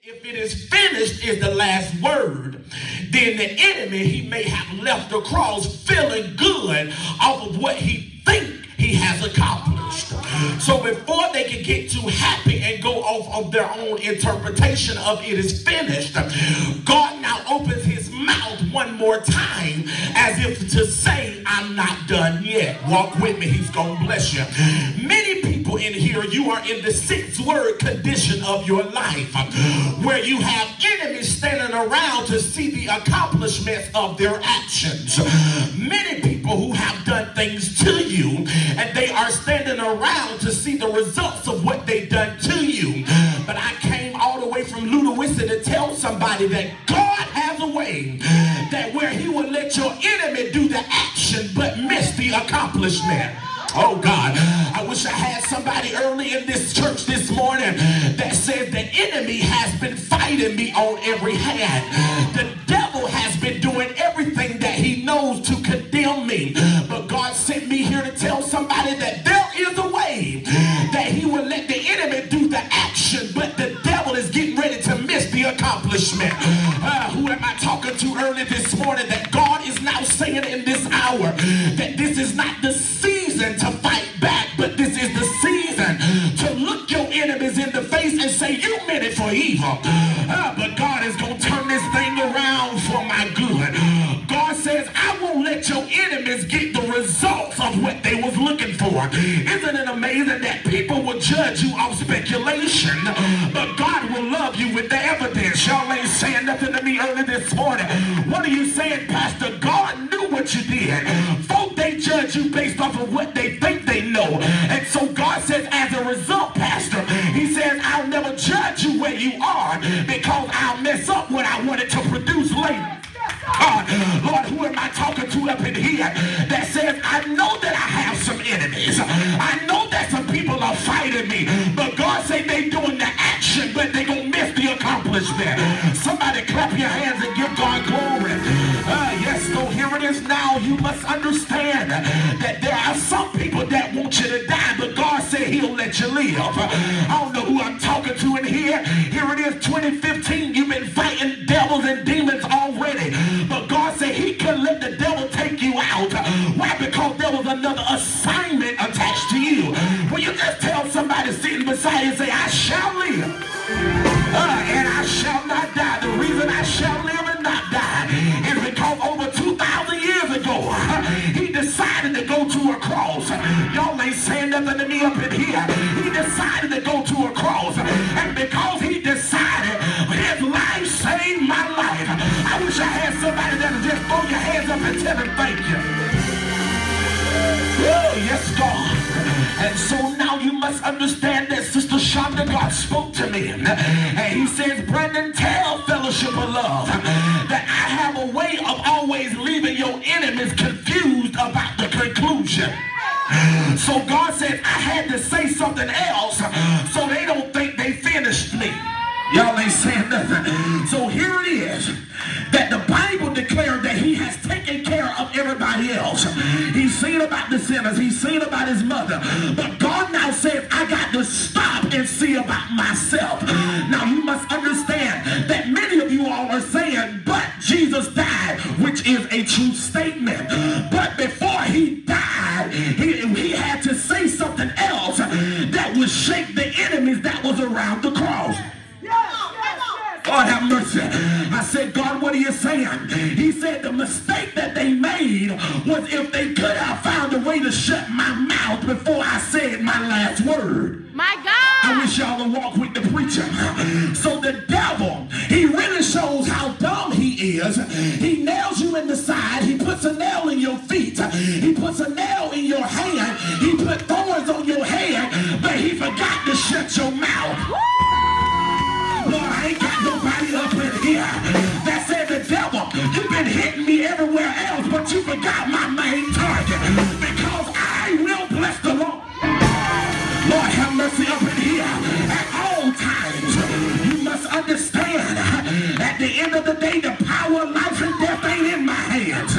If it is finished is the last word, then the enemy, he may have left the cross feeling good off of what he thinks he has accomplished. So before they can get too happy and go off of their own interpretation of it is finished, God now opens his mouth one more time as if to say, I'm not done yet. Walk with me, he's going to bless you. Many people in here, you are in the 6-word condition of your life where you have enemies standing around to see the accomplishments of their actions. Many people who have done things to you and they are standing around to see the results of what they've done to you. But I came all the way from Ludwigsen to tell somebody that God has a way that where he will let your enemy do the action but miss the accomplishment. Oh God, I wish I had somebody early in this church this morning that says the enemy has been fighting me on every hand. The devil has been doing everything that he knows to condemn me. But God sent me here to tell somebody that there is a way that he will let the enemy do the action, but the devil is getting ready to miss the accomplishment. Who am I talking to early this morning? That God is now saying in this hour that this is not the season to fight back, but this is the season to look your enemies in the face and say, you meant it for evil, but God is going to turn this thing around for my good. God says, I won't let your enemies get the results of what they was looking for. Isn't it amazing that people will judge you off speculation, but God will love you with the evidence? Y'all ain't saying nothing to me early this morning. What are you saying, Pastor? God knew what you did. Folk, they judge you based off of what they think they know. And so God says, as a result, Pastor, he says, I'll never judge you where you are because I'll mess up what I wanted to produce later. Lord, who am I talking to up in here that says, I know that I have some enemies. I know that some people are fighting me. But God say they doing the action, but they gonna miss the accomplishment. Somebody clap your hands and give God glory. Yes, so here it is now. You must understand that there are some people that want you to die, but God said he'll let you live. I don't know who I'm talking to in here. Here it is, 2015. You've been fighting devils and demons already. But God said he can let the devil take you out. Why? Because there was another assignment attached to you. When you just tell somebody sitting beside you, say, I shall live. And I shall not die. The reason I shall live and not die is because over 2,000 years ago, he decided to go to a cross. Y'all ain't saying nothing to me up in here. He decided to go to a cross. And because he decided, his life saved my life. I wish I had somebody that would just throw your hands up and tell him thank you. Oh, yes, God. And so now you must understand that Sister Shonda, God spoke to me. And he says, Brandon, tell Fellowship of Love that I have a way of always leaving your enemies confused about the conclusion. So God said, I had to say something else so they don't think they finished me. Y'all ain't saying nothing. So here it is, that the Bible declared that he has taken care of everybody else. He's seen about the sinners. He's seen about his mother. But God now says, I got to stop and see about myself. Now you must understand that many of you all are saying, but Jesus died, which is a true statement. But before he died, he had to say something else that would shake the enemies that was around the cross. God have mercy. I said, God, what are you saying? He said the mistake that they made was if they could have found a way to shut my mouth before I said my last word. My God. I wish y'all would walk with the preacher. So the devil, he really shows how dumb he is. He nails you in the side. He puts a nail in your feet. He puts a nail in your hand. He put thorns on your head, but he forgot to shut your mouth. Lord, I ain't got nobody up in here that said, the devil, you've been hitting me everywhere else, but you forgot my main target, because I will bless the Lord. Lord, have mercy up in here at all times. You must understand, at the end of the day, the power of life and death ain't in my hands.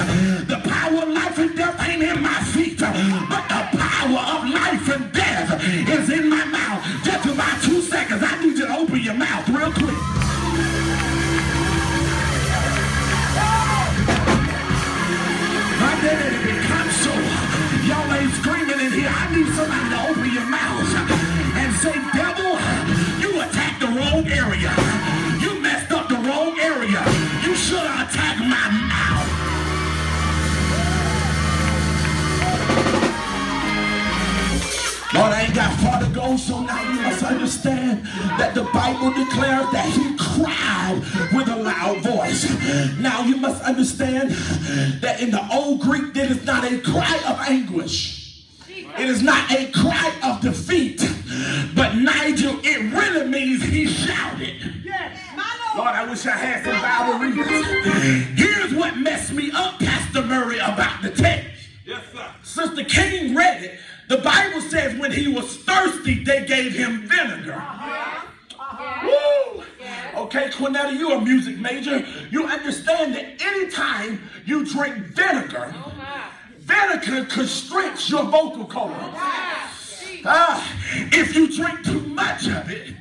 The power of life and death ain't in my feet, but the power of life and death is in my mouth. Just about 2 seconds, I need you to open your mouth real quick. Also now you must understand that the Bible declares that he cried with a loud voice. Now you must understand that in the old Greek, there is not a cry of anguish. It is not a cry of defeat. But Nigel, it really means he shouted. Lord, I wish I had some Bible readers. Here's what messed me up, Pastor Murray, about the text. Yes, sir. Sister King read it. The Bible says when he was thirsty, they gave him vinegar. Woo! Okay, Quinetta, you're a music major. You understand that anytime you drink vinegar, vinegar constricts your vocal cords. If you drink too much of it,